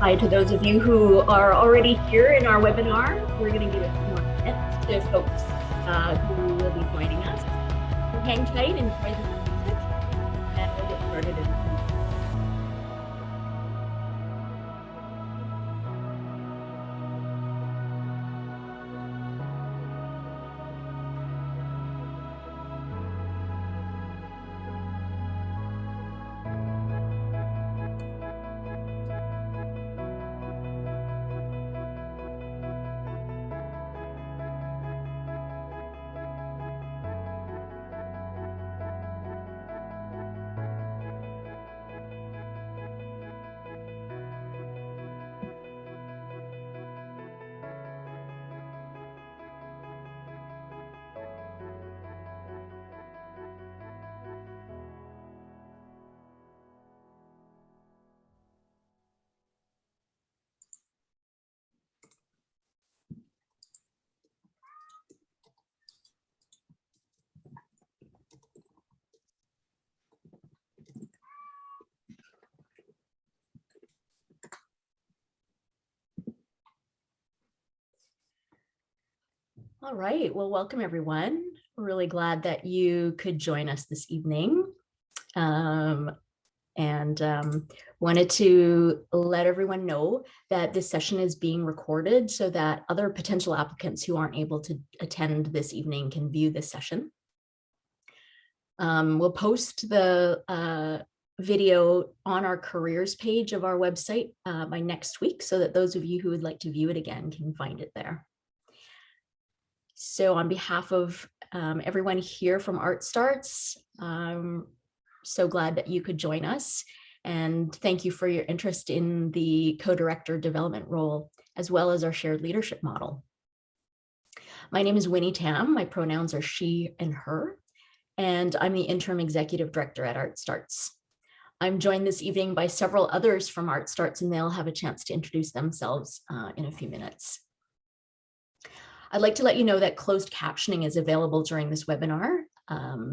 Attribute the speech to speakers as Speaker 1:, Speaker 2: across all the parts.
Speaker 1: Hi to those of you who are already here in our webinar. We're going to give a few more minutes to folks who will be joining us. So hang tight, enjoy the music, and we'll get started in a few. All right, well, welcome everyone. We're really glad that you could join us this evening. Wanted to let everyone know that this session is being recorded so that other potential applicants who aren't able to attend this evening can view this session. We'll post the video on our careers page of our website by next week so that those of you who would like to view it again can find it there. So on behalf of everyone here from ArtStarts, I'm so glad that you could join us, and thank you for your interest in the co-director development role, as well as our shared leadership model. My name is Winnie Tam, my pronouns are she and her, and I'm the interim executive director at ArtStarts. I'm joined this evening by several others from ArtStarts, and they'll have a chance to introduce themselves in a few minutes. I'd like to let you know that closed captioning is available during this webinar.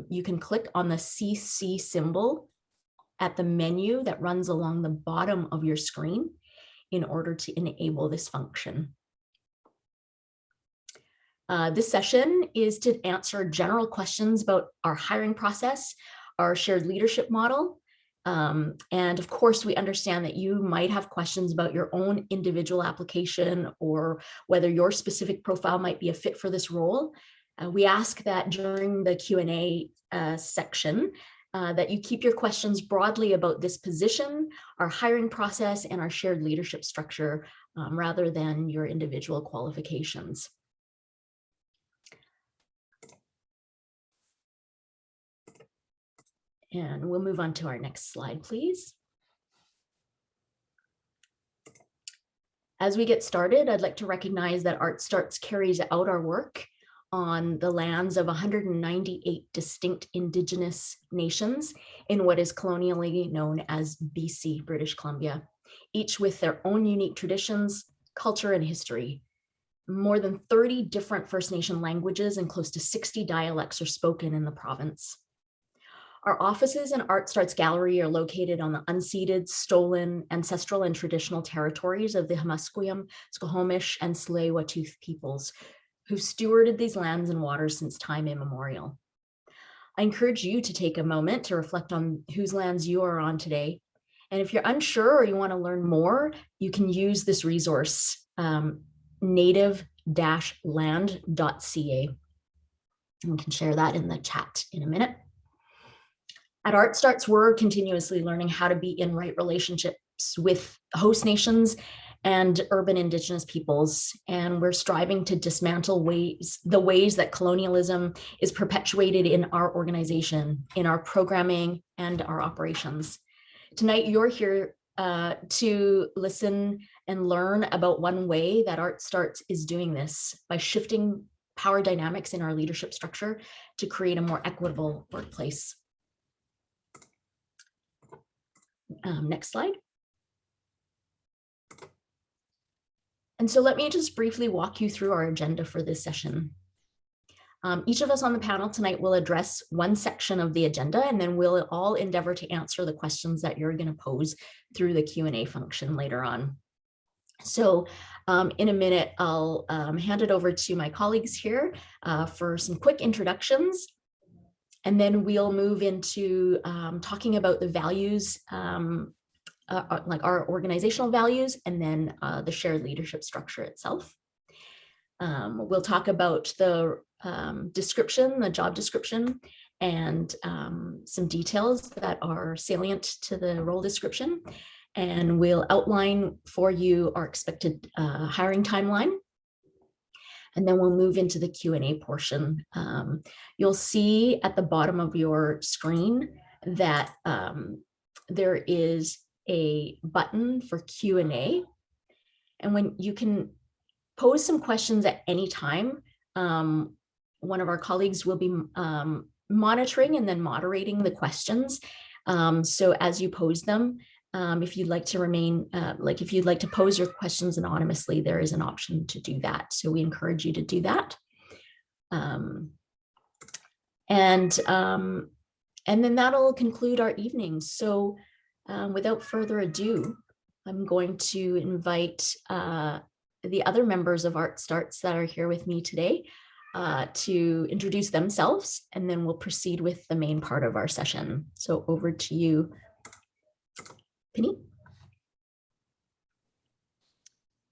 Speaker 1: You can click on the CC symbol at the menu that runs along the bottom of your screen in order to enable this function. This session is to answer general questions about our hiring process, our shared leadership model, and of course, we understand that you might have questions about your own individual application or whether your specific profile might be a fit for this role. We ask that during the Q&A section that you keep your questions broadly about this position, our hiring process, and our shared leadership structure rather than your individual qualifications. And we'll move on to our next slide, please. As we get started, I'd like to recognize that ArtStarts carries out our work on the lands of 198 distinct Indigenous nations in what is colonially known as BC, British Columbia, each with their own unique traditions, culture, and history. More than 30 different First Nation languages and close to 60 dialects are spoken in the province. Our offices and ArtStarts Gallery are located on the unceded, stolen, ancestral, and traditional territories of the Musqueam, Squamish, and Tsleil-Waututh peoples, who've stewarded these lands and waters since time immemorial. I encourage you to take a moment to reflect on whose lands you are on today. And if you're unsure or you want to learn more, you can use this resource, native-land.ca. And we can share that in the chat in a minute. At ArtStarts, we're continuously learning how to be in right relationships with host nations and urban Indigenous peoples, and we're striving to dismantle the ways that colonialism is perpetuated in our organization, in our programming, and our operations. Tonight, you're here to listen and learn about one way that ArtStarts is doing this by shifting power dynamics in our leadership structure to create a more equitable workplace. Next slide. And so let me just briefly walk you through our agenda for this session. Each of us on the panel tonight will address one section of the agenda, and then we'll all endeavor to answer the questions that you're going to pose through the Q&A function later on. So in a minute, I'll hand it over to my colleagues here for some quick introductions. And then we'll move into talking about the values, like our organizational values, and then the shared leadership structure itself. We'll talk about the description, the job description, and some details that are salient to the role description. And we'll outline for you our expected hiring timeline. And then we'll move into the Q&A portion. You'll see at the bottom of your screen that there is a button for Q&A. And when you can pose some questions at any time, one of our colleagues will be monitoring and then moderating the questions. So as you pose them, if you'd like to remain, if you'd like to pose your questions anonymously, there is an option to do that. So we encourage you to do that. And then that'll conclude our evening. So without further ado, I'm going to invite the other members of ArtStarts that are here with me today to introduce themselves, and then we'll proceed with the main part of our session. So over to you, Penny.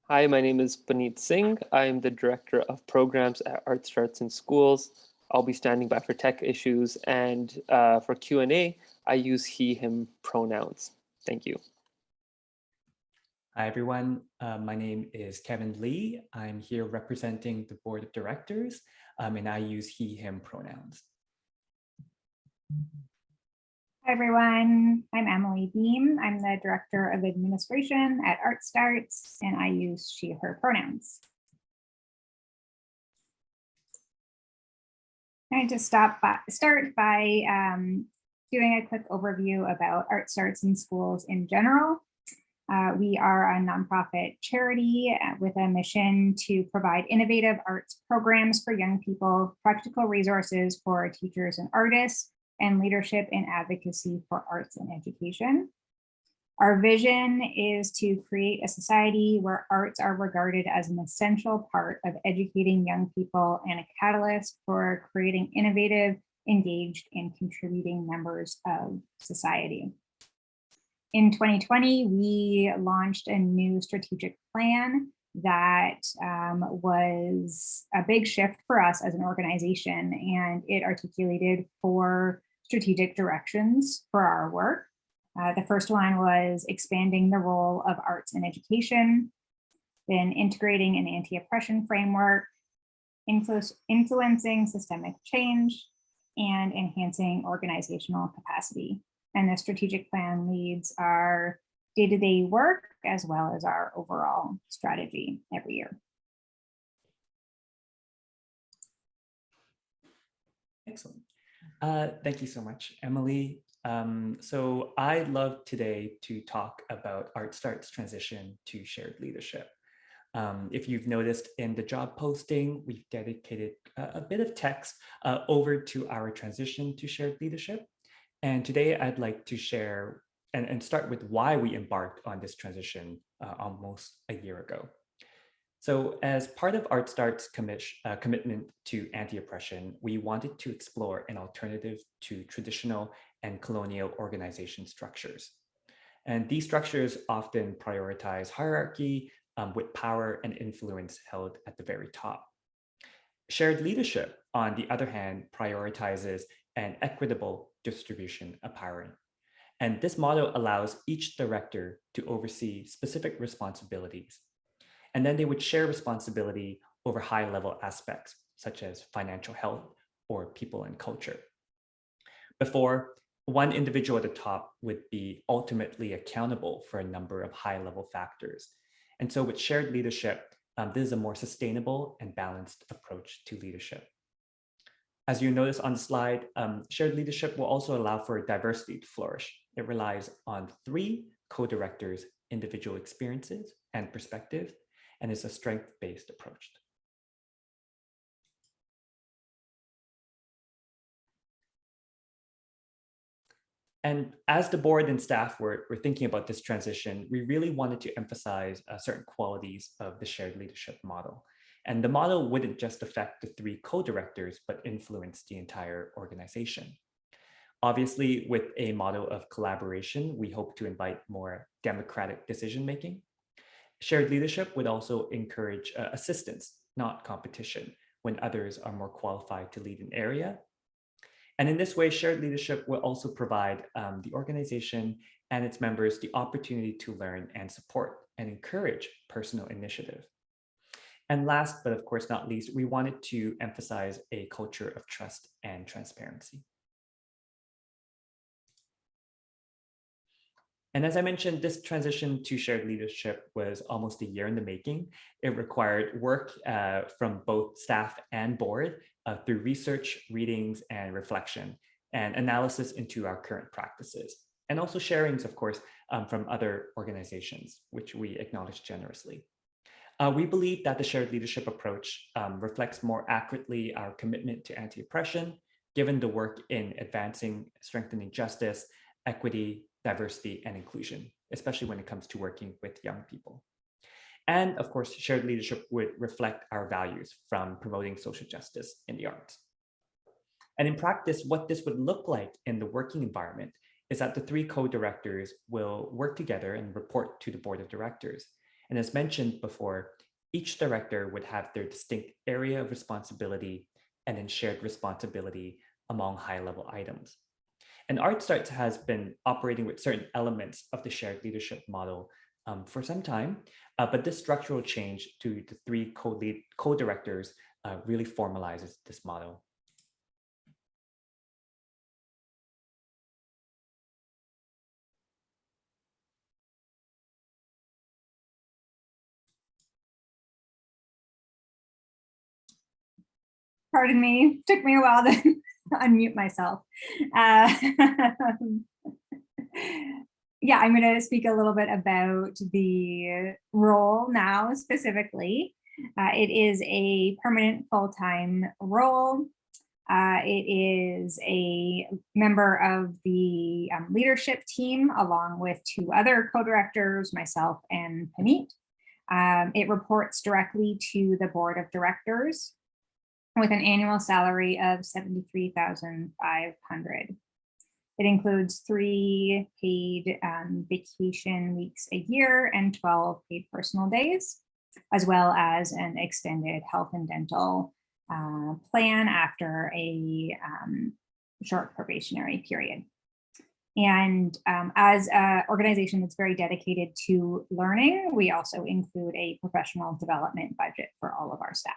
Speaker 2: Hi, my name is Puneet Singh. I'm the Director of Programs at ArtStarts in Schools. I'll be standing by for tech issues, and for Q&A, I use he, him pronouns. Thank you.
Speaker 3: Hi, everyone. My name is Kevin Lee. I'm here representing the Board of Directors, and I use he, him pronouns.
Speaker 4: Hi, everyone. I'm Emily Beam. I'm the Director of Administration at ArtStarts, and I use she, her pronouns. I'm going to start by doing a quick overview about ArtStarts in schools in general. We are a nonprofit charity with a mission to provide innovative arts programs for young people, practical resources for teachers and artists, and leadership and advocacy for arts and education. Our vision is to create a society where arts are regarded as an essential part of educating young people and a catalyst for creating innovative, engaged, and contributing members of society. In 2020, we launched a new strategic plan that was a big shift for us as an organization, and it articulated 4 strategic directions for our work. The first one was expanding the role of arts in education, then integrating an anti-oppression framework, influencing systemic change, and enhancing organizational capacity. And the strategic plan leads our day-to-day work as well as our overall strategy every year.
Speaker 3: Excellent. Thank you so much, Emily. So I'd love today to talk about ArtStarts' transition to shared leadership. If you've noticed in the job posting, we've dedicated a bit of text over to our transition to shared leadership. And today I'd like to share and start with why we embarked on this transition almost a year ago. So as part of ArtStarts' commitment to anti-oppression, we wanted to explore an alternative to traditional and colonial organization structures. And these structures often prioritize hierarchy with power and influence held at the very top. Shared leadership, on the other hand, prioritizes an equitable distribution of power. And this model allows each director to oversee specific responsibilities. And then they would share responsibility over high-level aspects, such as financial health or people and culture. Before, one individual at the top would be ultimately accountable for a number of high-level factors. And so with shared leadership, this is a more sustainable and balanced approach to leadership. As you notice on the slide, shared leadership will also allow for diversity to flourish. It relies on 3 co-directors' individual experiences and perspectives, and is a strength-based approach. And as the board and staff were thinking about this transition, we really wanted to emphasize certain qualities of the shared leadership model. And the model wouldn't just affect the 3 co-directors, but influence the entire organization. Obviously, with a model of collaboration, we hope to invite more democratic decision-making. Shared leadership would also encourage assistance, not competition, when others are more qualified to lead an area. And in this way, shared leadership will also provide the organization and its members the opportunity to learn and support and encourage personal initiative. And last, but of course not least, we wanted to emphasize a culture of trust and transparency. And as I mentioned, this transition to shared leadership was almost a year in the making. It required work from both staff and board through research, readings, and reflection, and analysis into our current practices, and also sharings, of course, from other organizations, which we acknowledge generously. We believe that the shared leadership approach reflects more accurately our commitment to anti-oppression, given the work in advancing, strengthening justice, equity, diversity, and inclusion, especially when it comes to working with young people. And of course, shared leadership would reflect our values from promoting social justice in the arts. And in practice, what this would look like in the working environment is that the 3 co-directors will work together and report to the board of directors. And as mentioned before, each director would have their distinct area of responsibility and then shared responsibility among high-level items. And ArtStarts has been operating with certain elements of the shared leadership model for some time, but this structural change to the 3 co-directors really formalizes this model.
Speaker 4: Pardon me, took me a while to unmute myself. Yeah, I'm going to speak a little bit about the role now specifically. It is a permanent full-time role. It is a member of the leadership team, along with 2 other co-directors, myself and Puneet. It reports directly to the board of directors with an annual salary of $73,500. It includes 3 paid vacation weeks a year and 12 paid personal days, as well as an extended health and dental plan after a short probationary period. And as an organization that's very dedicated to learning, we also include a professional development budget for all of our staff.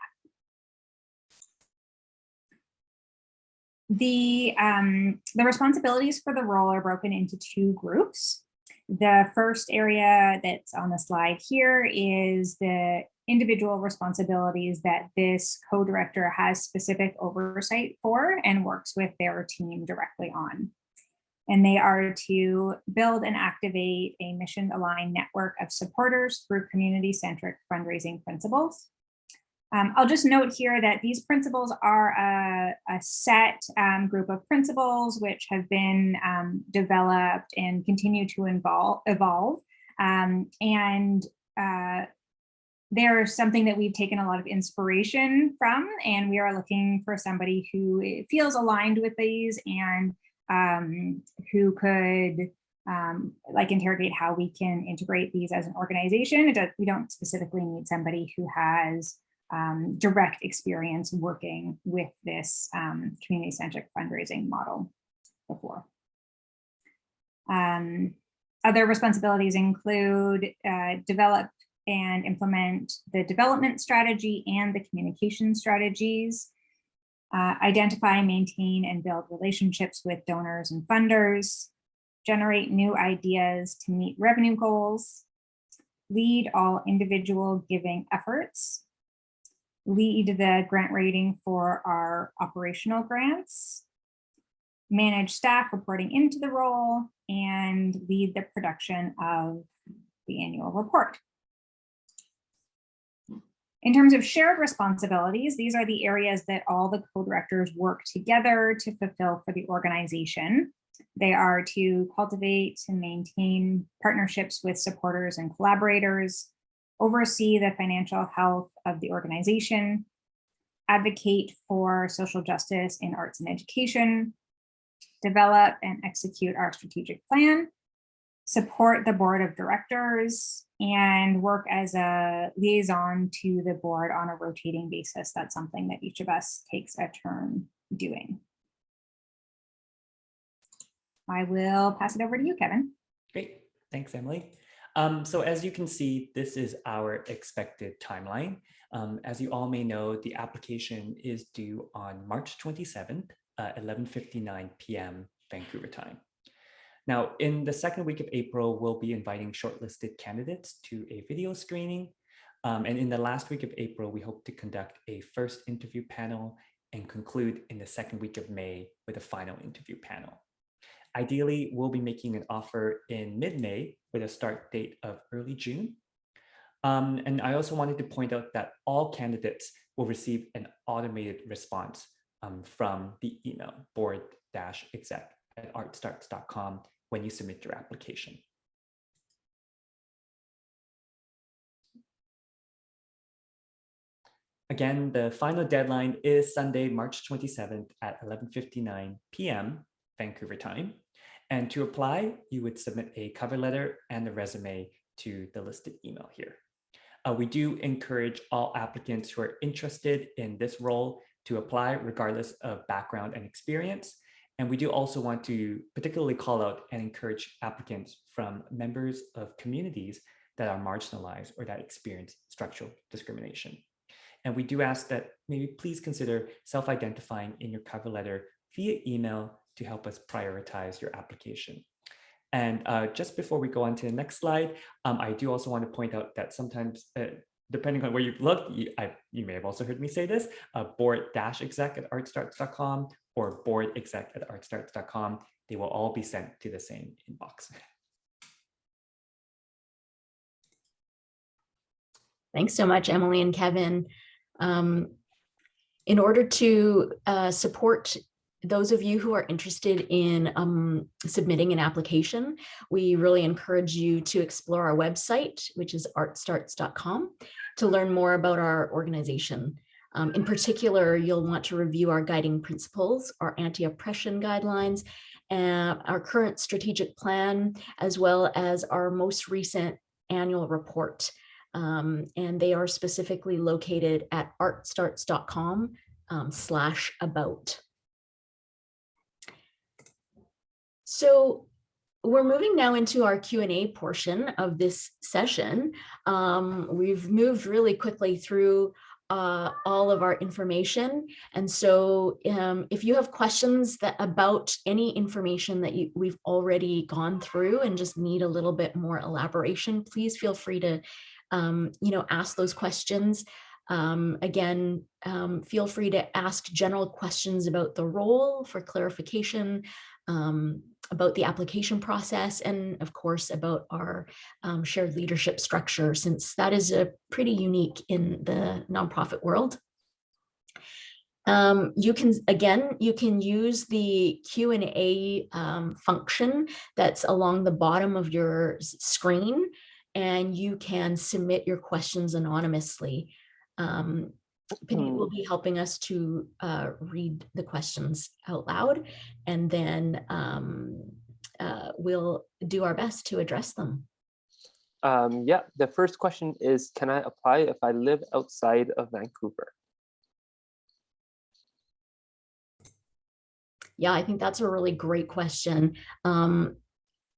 Speaker 4: The responsibilities for the role are broken into 2 groups. The first area that's on the slide here is the individual responsibilities that this co-director has specific oversight for and works with their team directly on. And they are to build and activate a mission-aligned network of supporters through community-centric fundraising principles. I'll just note here that these principles are a set group of principles which have been developed and continue to evolve. They're something that we've taken a lot of inspiration from, and we are looking for somebody who feels aligned with these and who could interrogate how we can integrate these as an organization. We don't specifically need somebody who has direct experience working with this community-centric fundraising model before. Other responsibilities include develop and implement the development strategy and the communication strategies, identify, maintain, and build relationships with donors and funders, generate new ideas to meet revenue goals, lead all individual giving efforts, lead the grant rating for our operational grants, manage staff reporting into the role, and lead the production of the annual report. In terms of shared responsibilities, these are the areas that all the co-directors work together to fulfill for the organization. They are to cultivate and maintain partnerships with supporters and collaborators, oversee the financial health of the organization, advocate for social justice in arts and education, develop and execute our strategic plan, support the board of directors, and work as a liaison to the board on a rotating basis. That's something that each of us takes a turn doing. I will pass it over to you, Kevin.
Speaker 3: Great, thanks, Emily. So as you can see, this is our expected timeline. As you all may know, the application is due on March 27th, 11:59 p.m. Vancouver time. Now, in the second week of April, we'll be inviting shortlisted candidates to a video screening. And in the last week of April, we hope to conduct a first interview panel and conclude in the second week of May with a final interview panel. Ideally, we'll be making an offer in mid-May with a start date of early June. And I also wanted to point out that all candidates will receive an automated response from the email board-exec@artstarts.com when you submit your application. Again, the final deadline is Sunday, March 27th at 11:59 p.m. Vancouver time. And to apply, you would submit a cover letter and a resume to the listed email here. We do encourage all applicants who are interested in this role to apply regardless of background and experience. And we do also want to particularly call out and encourage applicants from members of communities that are marginalized or that experience structural discrimination. And we do ask that maybe please consider self-identifying in your cover letter via email to help us prioritize your application. And just before we go on to the next slide, I do also want to point out that sometimes, depending on where you've looked, you may have also heard me say this, board-exec@artstarts.com or board-exec@artstarts.com. They will all be sent to the same inbox.
Speaker 1: Thanks so much, Emily and Kevin. In order to support those of you who are interested in submitting an application, we really encourage you to explore our website, which is artstarts.com, to learn more about our organization. In particular, you'll want to review our guiding principles, our anti-oppression guidelines, and our current strategic plan, as well as our most recent annual report. And they are specifically located at artstarts.com/about. So we're moving now into our Q&A portion of this session. We've moved really quickly through all of our information. And so if you have questions about any information that we've already gone through and just need a little bit more elaboration, please feel free to ask those questions. Again, feel free to ask general questions about the role for clarification, about the application process, and of course about our shared leadership structure, since that is pretty unique in the nonprofit world. You can use the Q&A function that's along the bottom of your screen, and you can submit your questions anonymously. Panit will be helping us to read the questions out loud, and then we'll do our best to address them.
Speaker 2: Yeah, the first question is, can I apply if I live outside of Vancouver?
Speaker 1: Yeah, I think that's a really great question.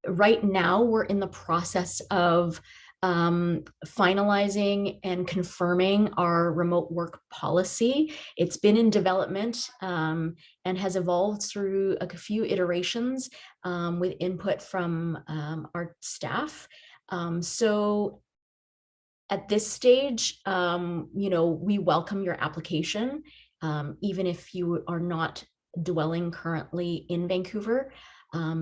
Speaker 1: Right now, we're in the process of finalizing and confirming our remote work policy. It's been in development and has evolved through a few iterations with input from our staff. So at this stage, we welcome your application, even if you are not dwelling currently in Vancouver.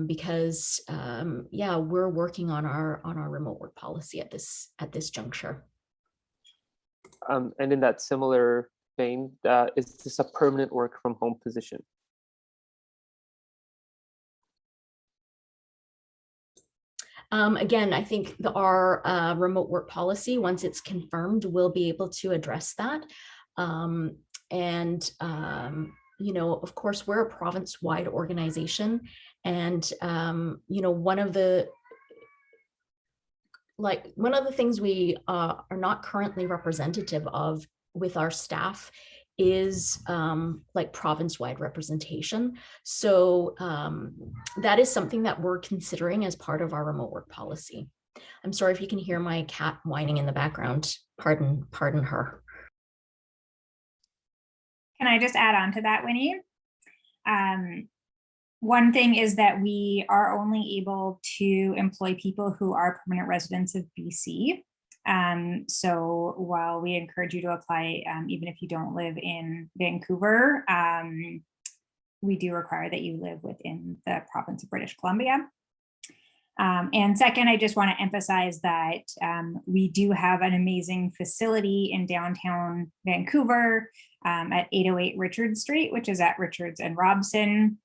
Speaker 1: Because we're working on our remote work policy at this juncture.
Speaker 2: And in that similar vein, is this a permanent work from home position?
Speaker 1: Again, I think our remote work policy, once it's confirmed, will be able to address that. You know, of course, we're a province-wide organization, and you know, one of the things we are not currently representative of with our staff is like province-wide representation. So that is something that we're considering as part of our remote work policy. I'm sorry if you can hear my cat whining in the background. Pardon her.
Speaker 4: Can I just add on to that, Winnie? One thing is that we are only able to employ people who are permanent residents of BC. So while we encourage you to apply, even if you don't live in Vancouver, we do require that you live within the province of British Columbia. And second, I just want to emphasize that we do have an amazing facility in downtown Vancouver at 808 Richards Street, which is at Richards and Robson.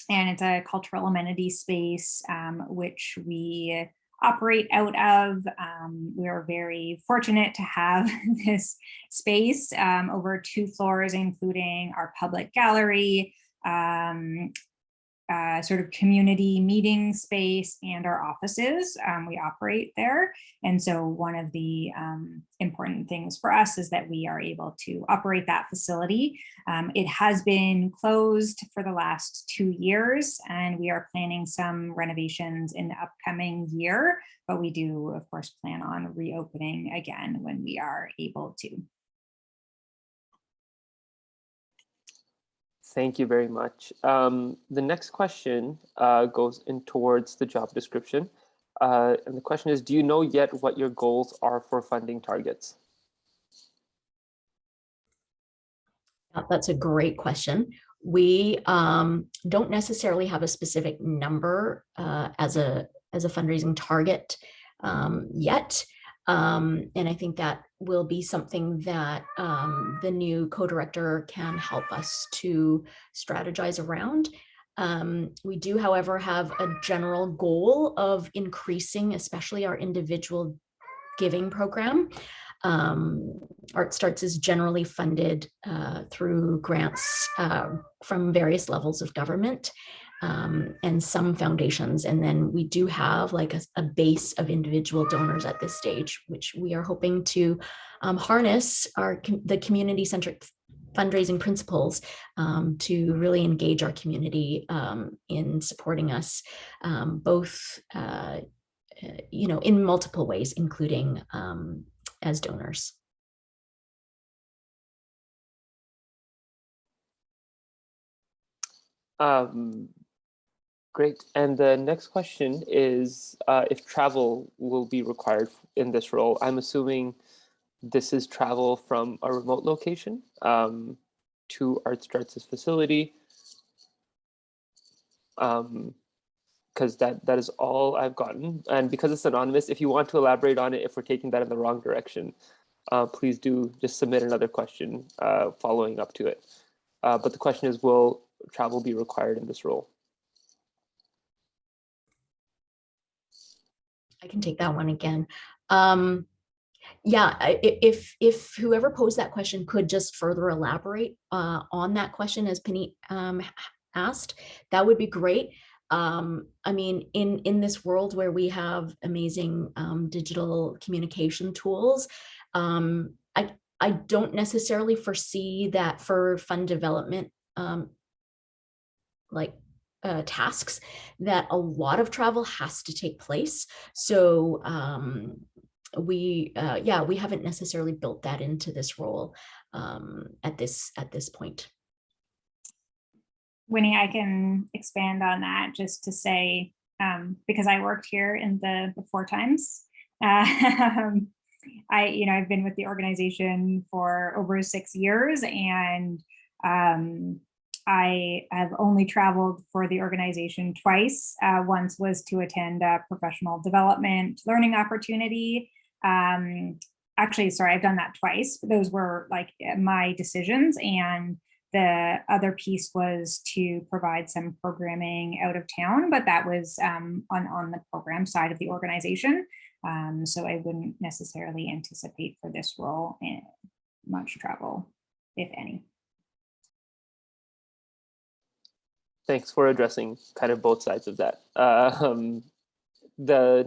Speaker 4: And it's a cultural amenity space, which we operate out of. We're very fortunate to have this space over 2 floors, including our public gallery, sort of community meeting space, and our offices. We operate there. And so one of the important things for us is that we are able to operate that facility. It has been closed for the last 2 years, and we are planning some renovations in the upcoming year, but we do, of course, plan on reopening again when we are able to.
Speaker 2: Thank you very much. The next question goes in towards the job description. And the question is, do you know yet what your goals are for funding targets?
Speaker 1: That's a great question. We don't necessarily have a specific number as a fundraising target yet. And I think that will be something that the new co-director can help us to strategize around. We do, however, have a general goal of increasing, especially our individual giving program. ArtStarts is generally funded through grants from various levels of government. And some foundations. And then we do have like a base of individual donors at this stage, which we are hoping to harness the community-centric fundraising principles to really engage our community in supporting us both, you know, in multiple ways, including as donors.
Speaker 2: Great. And the next question is if travel will be required in this role. I'm assuming this is travel from a remote location to ArtStarts' facility, because that is all I've gotten. And because it's anonymous, if you want to elaborate on it, if we're taking that in the wrong direction, please do just submit another question following up to it. But the question is, will travel be required in this role?
Speaker 1: I can take that one again. Yeah, if whoever posed that question could just further elaborate on that question as Puneet asked, that would be great. I mean, in this world where we have amazing digital communication tools, I don't necessarily foresee that for fund development tasks that a lot of travel has to take place. So we haven't necessarily built that into this role at this point.
Speaker 4: Winnie, I can expand on that just to say, because I worked here in the before times. I've been with the organization for over 6 years, and I have only traveled for the organization twice. Once was to attend a professional development learning opportunity. Actually, sorry, I've done that twice. Those were like my decisions. And The other piece was to provide some programming out of town, but that was on the program side of the organization. So I wouldn't necessarily anticipate for this role much travel, if any.
Speaker 2: Thanks for addressing kind of both sides of that. The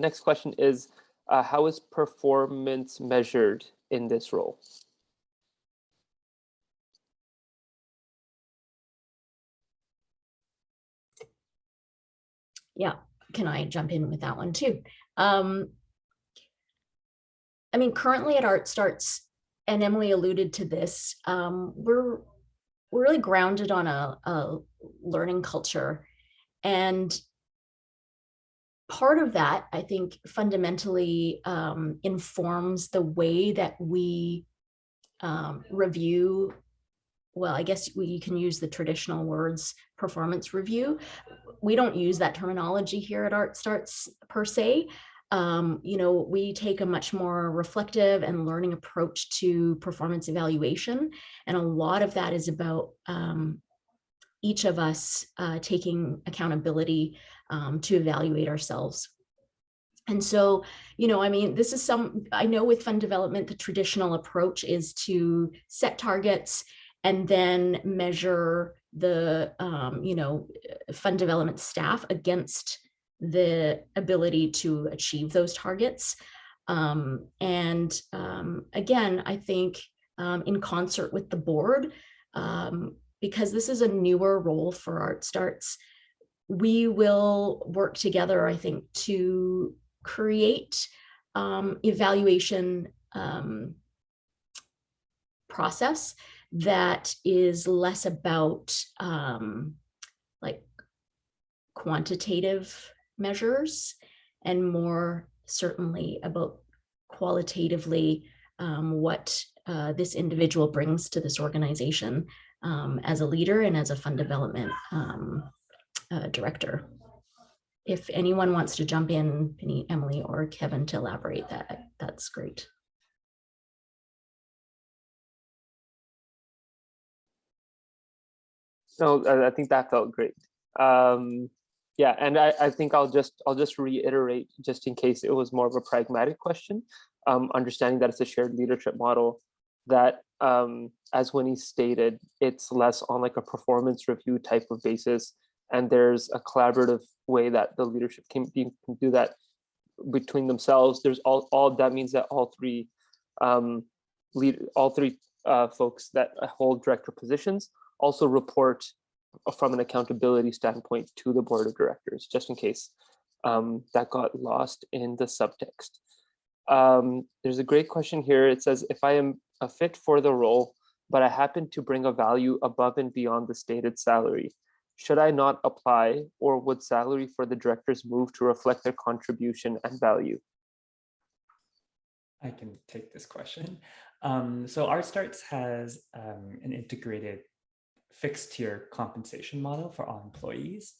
Speaker 2: next question is, how is performance measured in this role?
Speaker 1: Yeah, can I jump in with that one too? I mean, currently at ArtStarts, and Emily alluded to this, we're really grounded on a learning culture. And part of that, I think, fundamentally informs the way that we review. Well, I guess we can use the traditional words performance review. We don't use that terminology here at ArtStarts per se. We take a much more reflective and learning approach to performance evaluation. And a lot of that is about each of us taking accountability to evaluate ourselves. And so, I mean, this is I know with fund development, the traditional approach is to set targets and then measure the, fund development staff against the ability to achieve those targets. Again, I think in concert with the board, because this is a newer role for ArtStarts, we will work together, I think, to create evaluation process that is less about like quantitative measures and more certainly about qualitatively what this individual brings to this organization as a leader and as a fund development director. If anyone wants to jump in, Penny, Emily, or Kevin, to elaborate, that's great.
Speaker 2: No, I think that felt great. Yeah, and I think I'll just reiterate, just in case it was more of a pragmatic question, understanding that it's a shared leadership model, that as Winnie stated, it's less on like a performance review type of basis, and there's a collaborative way that the leadership can do that between themselves. There's all that means that all three folks that hold director positions also report from an accountability standpoint to the board of directors, just in case that got lost in the subtext. There's a great question here. It says, if I am a fit for the role, but I happen to bring a value above and beyond the stated salary, should I not apply, or would salary for the directors move to reflect their contribution and value?
Speaker 3: I can take this question. So ArtStarts has an integrated fixed tier compensation model for all employees.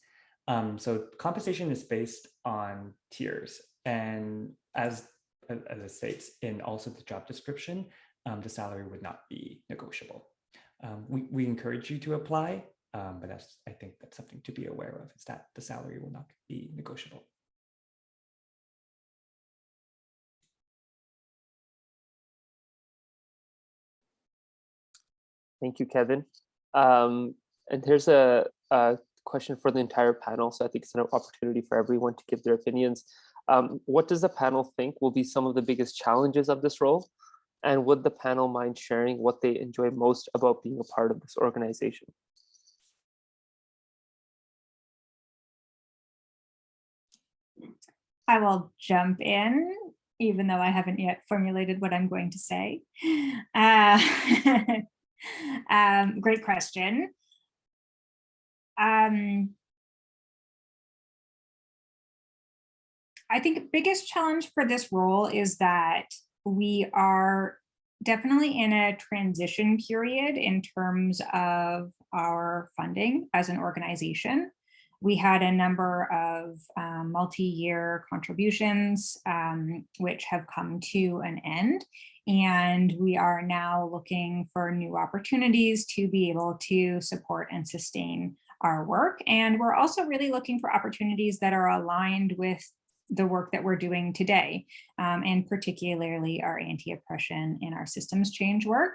Speaker 3: So compensation is based on tiers, and as it states in also the job description, the salary would not be negotiable. We encourage you to apply, but I think that's something to be aware of, is that the salary will not be negotiable.
Speaker 2: Thank you, Kevin. And here's a question for the entire panel, so I think it's an opportunity for everyone to give their opinions. What does the panel think will be some of the biggest challenges of this role? And would the panel mind sharing what they enjoy most about being a part of this organization?
Speaker 4: I will jump in, even though I haven't yet formulated what I'm going to say. Great question. I think the biggest challenge for this role is that we are definitely in a transition period in terms of our funding as an organization. we had a number of multi-year contributions, which have come to an end. And we are now looking for new opportunities to be able to support and sustain our work. And we're also really looking for opportunities that are aligned with the work that we're doing today, and particularly our anti-oppression and our systems change work.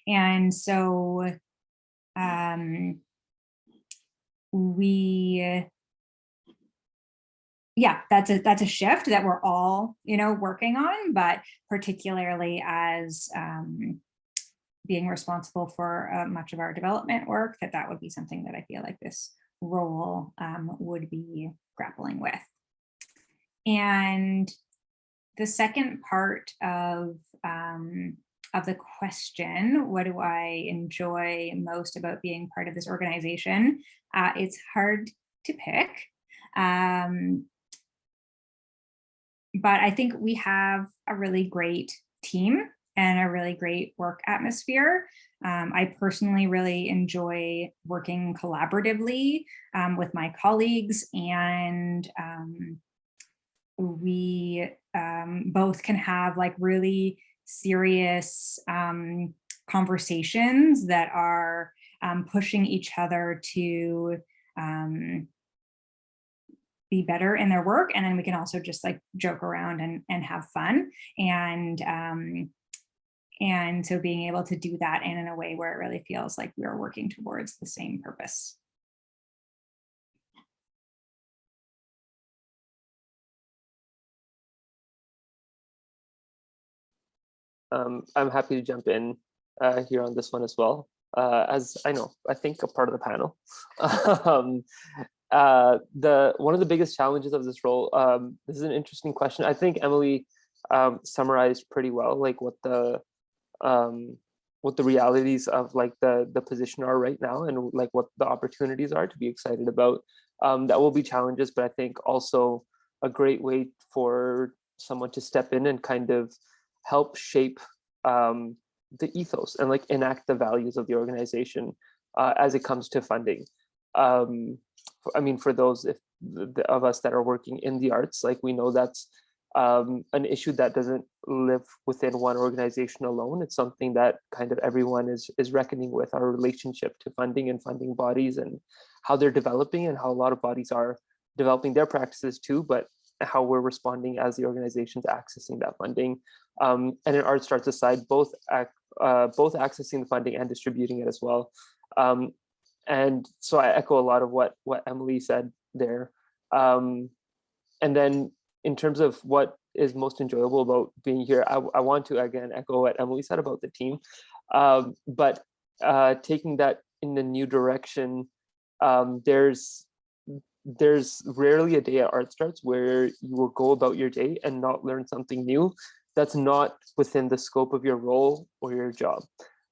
Speaker 4: And so that's a shift that we're all, working on, but particularly as being responsible for much of our development work, that would be something that I feel like this role would be grappling with. And the second part of the question, what do I enjoy most about being part of this organization? It's hard to pick. But I think we have a really great team and a really great work atmosphere. I personally really enjoy working collaboratively with my colleagues, and we both can have like really serious conversations that are pushing each other to be better in their work. And then we can also just like joke around and have fun. And so being able to do that and in a way where it really feels like we're working towards the same purpose.
Speaker 2: I'm happy to jump in here on this one as well. As I think a part of the panel. One of the biggest challenges of this role, this is an interesting question. I think Emily summarized pretty well like what the realities of like the position are right now, and like what the opportunities are to be excited about. That will be challenges, but I think also a great way for someone to step in and kind of help shape the ethos and like enact the values of the organization as it comes to funding. I mean, for those of us that are working in the arts, like we know that's an issue that doesn't live within one organization alone. It's something that kind of everyone is reckoning with, our relationship to funding and funding bodies and how they're developing and how a lot of bodies are developing their practices too, but how we're responding as the organizations accessing that funding. And in ArtStarts aside, both accessing the funding and distributing it as well. And so I echo a lot of what Emily said there. And then in terms of what is most enjoyable about being here, I want to again echo what Emily said about the team, but taking that in the new direction. There's rarely a day at ArtStarts where you will go about your day and not learn something new that's not within the scope of your role or your job.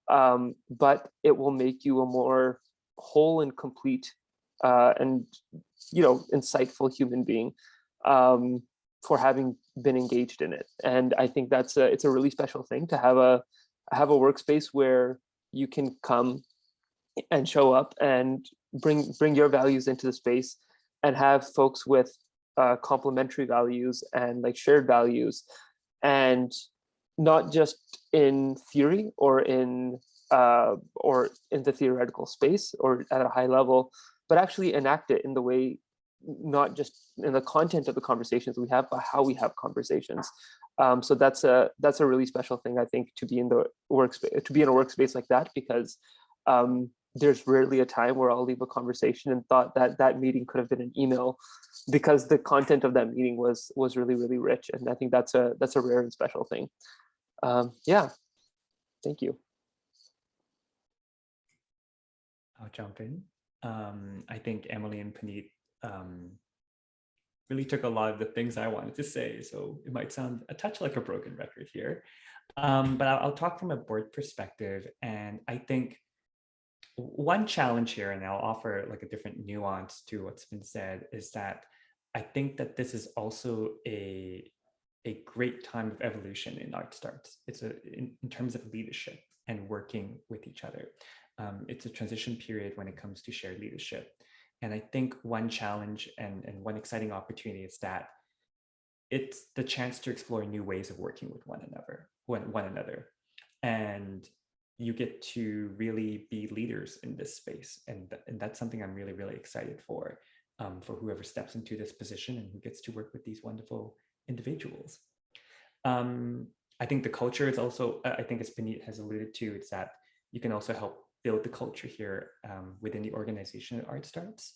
Speaker 2: But it will make you a more whole and complete and insightful human being for having been engaged in it. And I think it's a really special thing to have a workspace where you can come and show up and bring your values into the space and have folks with complementary values and like shared values, and not just in theory or in the theoretical space or at a high level, but actually enact it in the way, not just in the content of the conversations we have, but how we have conversations. So that's a really special thing, I think, to be in the workspace, to be in a workspace like that, because there's rarely a time where I'll leave a conversation and thought that meeting could have been an email, because the content of that meeting was really, really rich. And I think that's a rare and special thing. Yeah, thank you.
Speaker 3: I'll jump in. I think Emily and Puneet really took a lot of the things I wanted to say, so it might sound a touch like a broken record here. But I'll talk from a board perspective, and I think one challenge here, and I'll offer like a different nuance to what's been said, is that I think that this is also a great time of evolution in ArtStarts. It's in terms of leadership and working with each other. It's a transition period when it comes to shared leadership. And I think one challenge and one exciting opportunity is that it's the chance to explore new ways of working with one another. And you get to really be leaders in this space. And that's something I'm really, really excited for whoever steps into this position and who gets to work with these wonderful individuals. I think the culture is also, I think as Puneet has alluded to, it's that you can also help build the culture here within the organization at ArtStarts.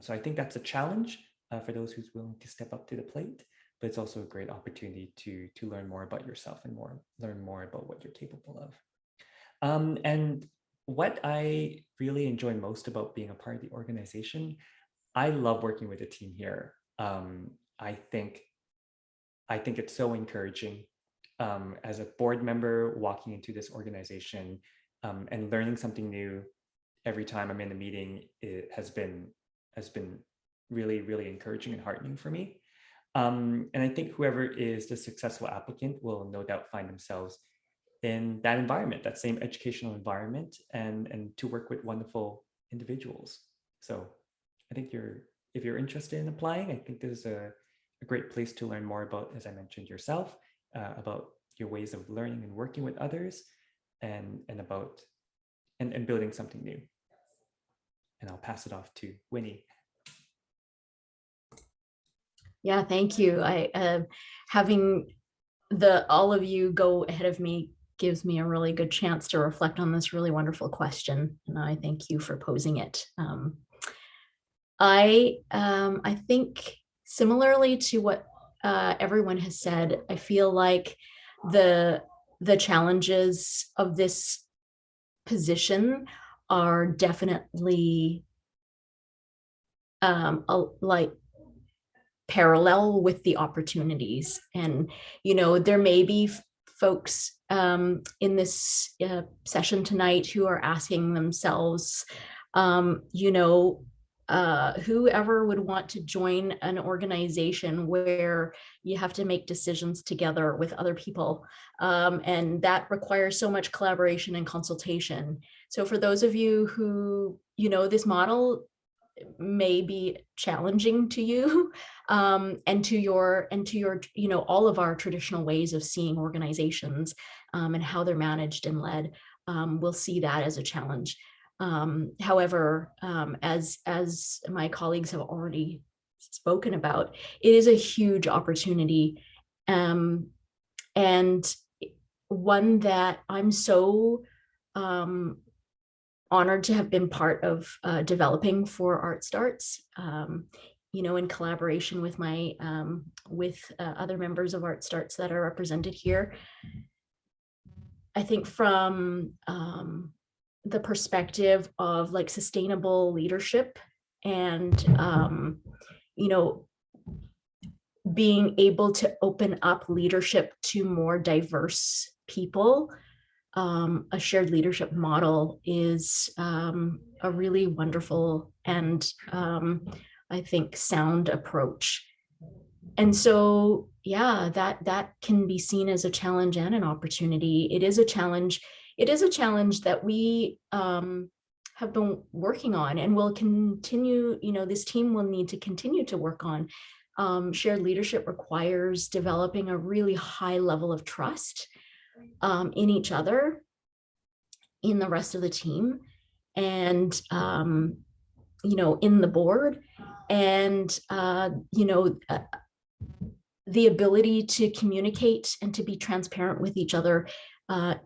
Speaker 3: So I think that's a challenge for those who's willing to step up to the plate, but it's also a great opportunity to learn more about yourself and learn more about what you're capable of. And what I really enjoy most about being a part of the organization, I love working with the team here. I think it's so encouraging as a board member walking into this organization and learning something new every time I'm in a meeting. It has been really, really encouraging and heartening for me. And I think whoever is the successful applicant will no doubt find themselves in that environment, that same educational environment, and to work with wonderful individuals. So I think if you're interested in applying, I think this is a great place to learn more about, as I mentioned, yourself, about your ways of learning and working with others, and building something new. And I'll pass it off to Winnie.
Speaker 1: Yeah, thank you. Having all of you go ahead of me gives me a really good chance to reflect on this really wonderful question, and I thank you for posing it. I think similarly to what everyone has said, I feel like the challenges of this position are definitely like parallel with the opportunities. And there may be folks in this session tonight who are asking themselves, whoever would want to join an organization where you have to make decisions together with other people, and that requires so much collaboration and consultation. So for those of you who, this model may be challenging to you, and to your, all of our traditional ways of seeing organizations and how they're managed and led, we'll see that as a challenge. However, as my colleagues have already spoken about, it is a huge opportunity, and one that I'm so honored to have been part of developing for ArtStarts, in collaboration with my other members of ArtStarts that are represented here. I think from the perspective of like sustainable leadership and being able to open up leadership to more diverse people, a shared leadership model is a really wonderful and I think sound approach. And so, yeah, that can be seen as a challenge and an opportunity. It is a challenge. It is a challenge that we have been working on and will continue, this team will need to continue to work on. Shared leadership requires developing a really high level of trust in each other, in the rest of the team, and in the board, and the ability to communicate and to be transparent with each other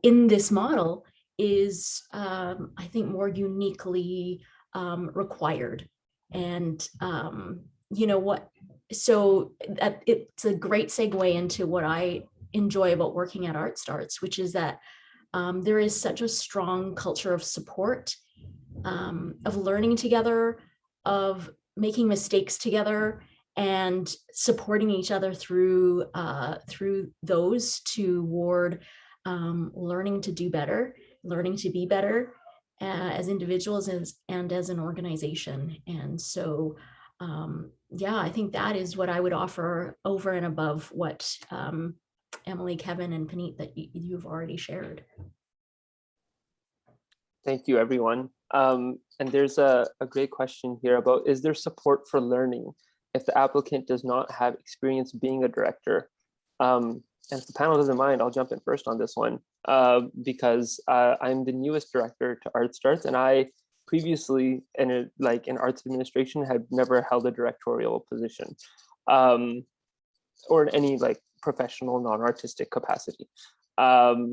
Speaker 1: in this model is, I think, more uniquely required. And so it's a great segue into what I enjoy about working at ArtStarts, which is that there is such a strong culture of support, of learning together, of making mistakes together, and supporting each other through those toward learning to do better, learning to be better as individuals and as an organization. And so, yeah, I think that is what I would offer over and above what Emily, Kevin, and Puneet that you've already shared.
Speaker 2: Thank you, everyone. And there's a great question here about, is there support for learning if the applicant does not have experience being a director? And if the panel doesn't mind, I'll jump in first on this one, because I'm the newest director to ArtStarts, and I previously in arts administration had never held a directorial position, or in any like professional non-artistic capacity.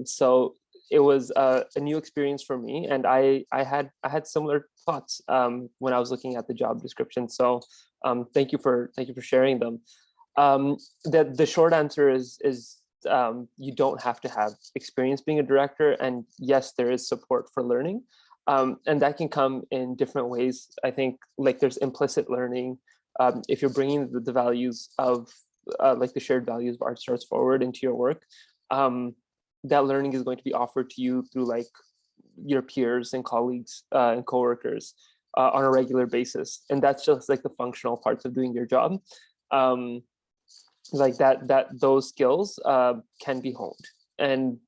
Speaker 2: So it was a new experience for me, and I had similar thoughts when I was looking at the job description. So thank you for sharing them. The short answer is you don't have to have experience being a director, and yes, there is support for learning, and that can come in different ways. I think like there's implicit learning. If you're bringing the values of like the shared values of ArtStarts forward into your work, that learning is going to be offered to you through like your peers and colleagues and coworkers on a regular basis, and that's just like the functional parts of doing your job. Like those skills can be honed, and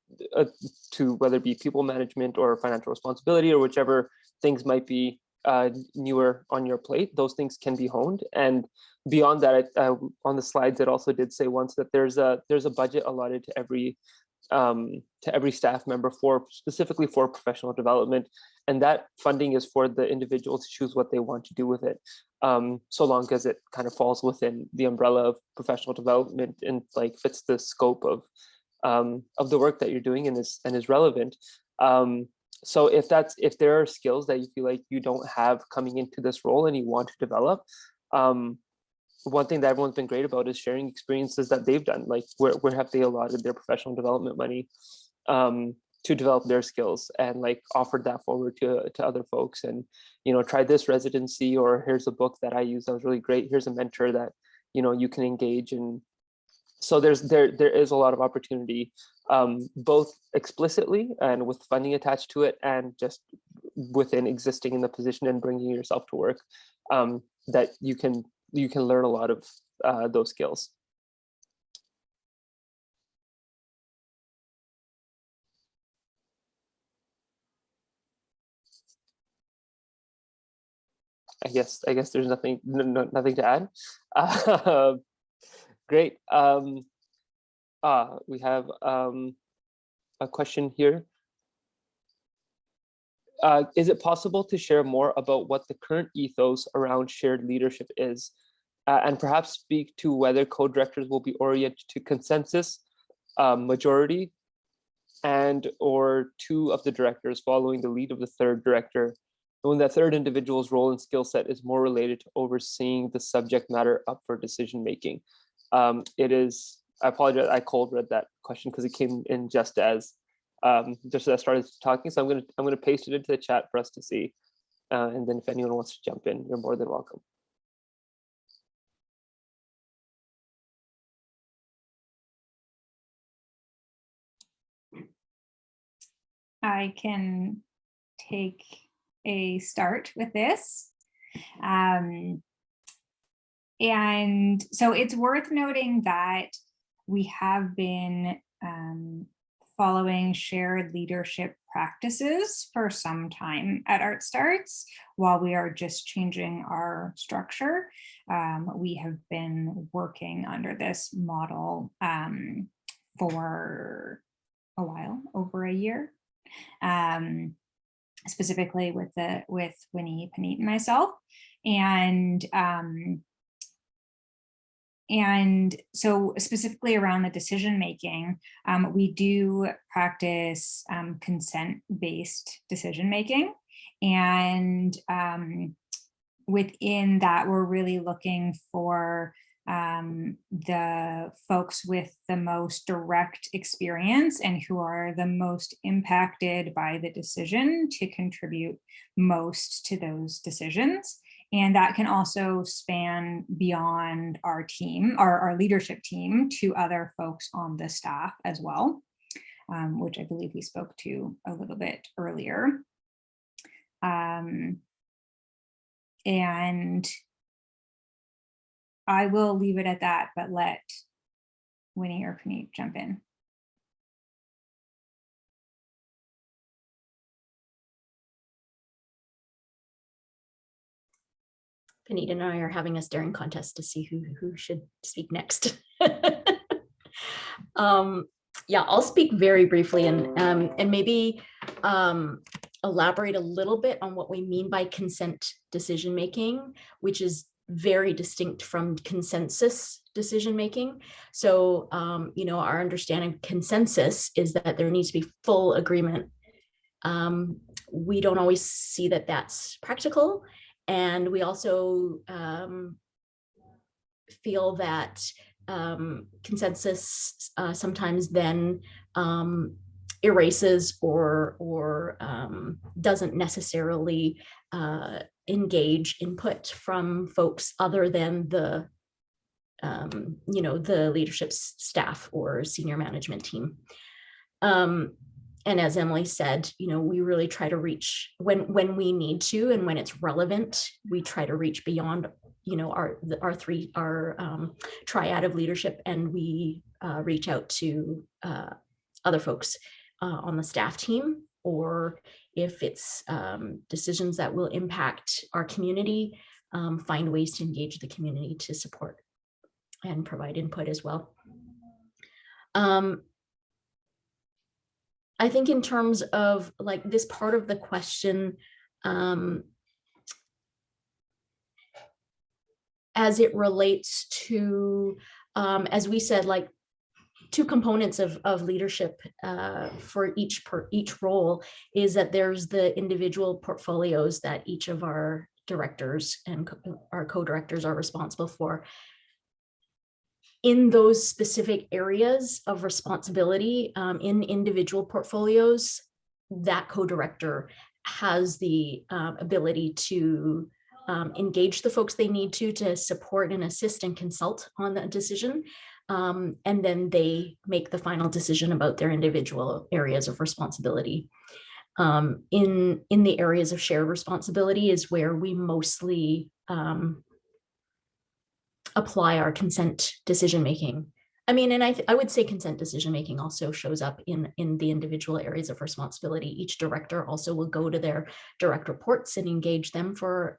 Speaker 2: to whether it be people management or financial responsibility or whichever things might be newer on your plate, those things can be honed. And beyond that, on the slides, it also did say once that there's a budget allotted to every staff member specifically for professional development, and that funding is for the individual to choose what they want to do with it, so long as it kind of falls within the umbrella of professional development and like fits the scope of the work that you're doing and is relevant. So if there are skills that you feel like you don't have coming into this role and you want to develop, one thing that everyone's been great about is sharing experiences that they've done, like where have they allotted their professional development money to develop their skills, and like offered that forward to other folks, and try this residency, or here's a book that I used that was really great, here's a mentor that you can engage in. So there is a lot of opportunity, both explicitly and with funding attached to it, and just within existing in the position and bringing yourself to work, that you can learn a lot of those skills. I guess there's nothing to add. Great. We have a question here. Is it possible to share more about what the current ethos around shared leadership is, and perhaps speak to whether co-directors will be oriented to consensus, majority, and or two of the directors following the lead of the third director, when that third individual's role and skill set is more related to overseeing the subject matter up for decision making? It is, I apologize, I cold read that question because it came in just as I started talking, so I'm gonna paste it into the chat for us to see, and then if anyone wants to jump in, you're more than welcome.
Speaker 4: I can take a start with this. And so it's worth noting that we have been following shared leadership practices for some time at ArtStarts. While we are just changing our structure, we have been working under this model for a while, over a year. Specifically with Winnie, Paneet, and myself, and so specifically around the decision making, we do practice consent-based decision making, and within that, we're really looking for the folks with the most direct experience and who are the most impacted by the decision to contribute most to those decisions. And that can also span beyond our team, our leadership team, to other folks on the staff as well, which I believe we spoke to a little bit earlier. And I will leave it at that, but let Winnie or Paneet jump in.
Speaker 1: Panita and I are having a staring contest to see who should speak next. Yeah, I'll speak very briefly and maybe elaborate a little bit on what we mean by consent decision making, which is very distinct from consensus decision making. So, our understanding of consensus is that there needs to be full agreement. We don't always see that that's practical, and we also feel that consensus sometimes then erases or doesn't necessarily engage input from folks other than the the leadership staff or senior management team. And as Emily said, we really try to reach when we need to, and when it's relevant, we try to reach beyond our triad of leadership, and we reach out to other folks on the staff team, or if it's decisions that will impact our community, find ways to engage the community to support and provide input as well. I think in terms of like this part of the question, as it relates to, as we said, like two components of leadership for each role is that there's the individual portfolios that each of our directors and our co-directors are responsible for. In those specific areas of responsibility in individual portfolios, that co-director has the ability to engage the folks they need to support and assist and consult on that decision. And then they make the final decision about their individual areas of responsibility. In the areas of shared responsibility is where we mostly apply our consent decision making. I mean, and I would say consent decision making also shows up in the individual areas of responsibility. Each director also will go to their direct reports and engage them for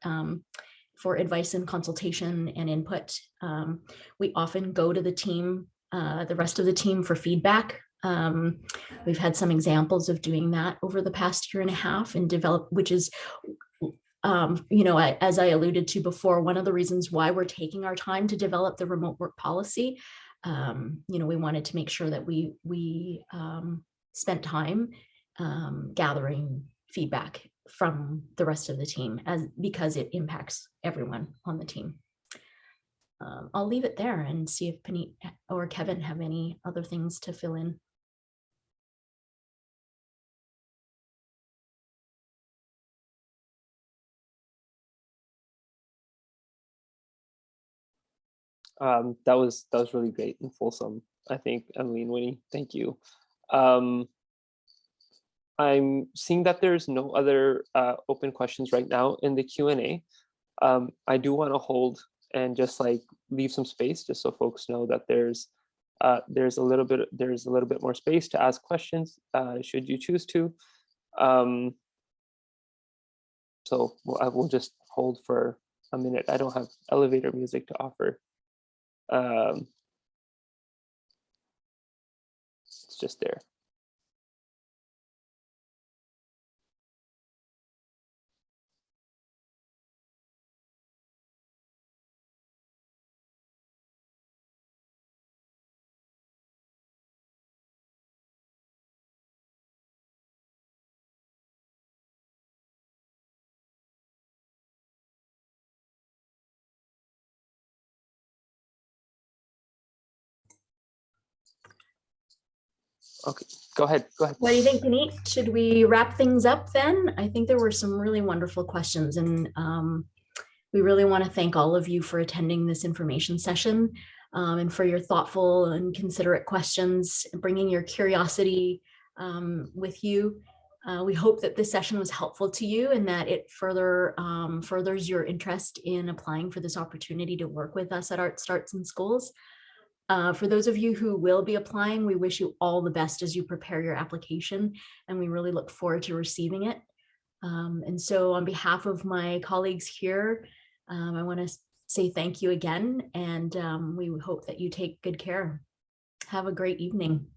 Speaker 1: advice and consultation and input. We often go to the team, the rest of the team, for feedback. We've had some examples of doing that over the past year and a half, and which is as I alluded to before, one of the reasons why we're taking our time to develop the remote work policy. We wanted to make sure that we spent time gathering feedback from the rest of the team, because it impacts everyone on the team. I'll leave it there and see if Panit or Kevin have any other things to fill in.
Speaker 2: That was really great and fulsome, I think, Emily and Winnie. Thank you. I'm seeing that there's no other open questions right now in the Q&A. I do want to hold and just like leave some space just so folks know that there's a little bit more space to ask questions should you choose to. So I will just hold for a minute. I don't have elevator music to offer. It's just there. Okay, go ahead.
Speaker 1: What do you think, Panit? Should we wrap things up then? I think there were some really wonderful questions, and we really want to thank all of you for attending this information session and for your thoughtful and considerate questions, bringing your curiosity with you. We hope that this session was helpful to you and that it furthers your interest in applying for this opportunity to work with us at ArtStarts in Schools. For those of you who will be applying, we wish you all the best as you prepare your application, and we really look forward to receiving it. And so on behalf of my colleagues here, I want to say thank you again, and we hope that you take good care. Have a great evening.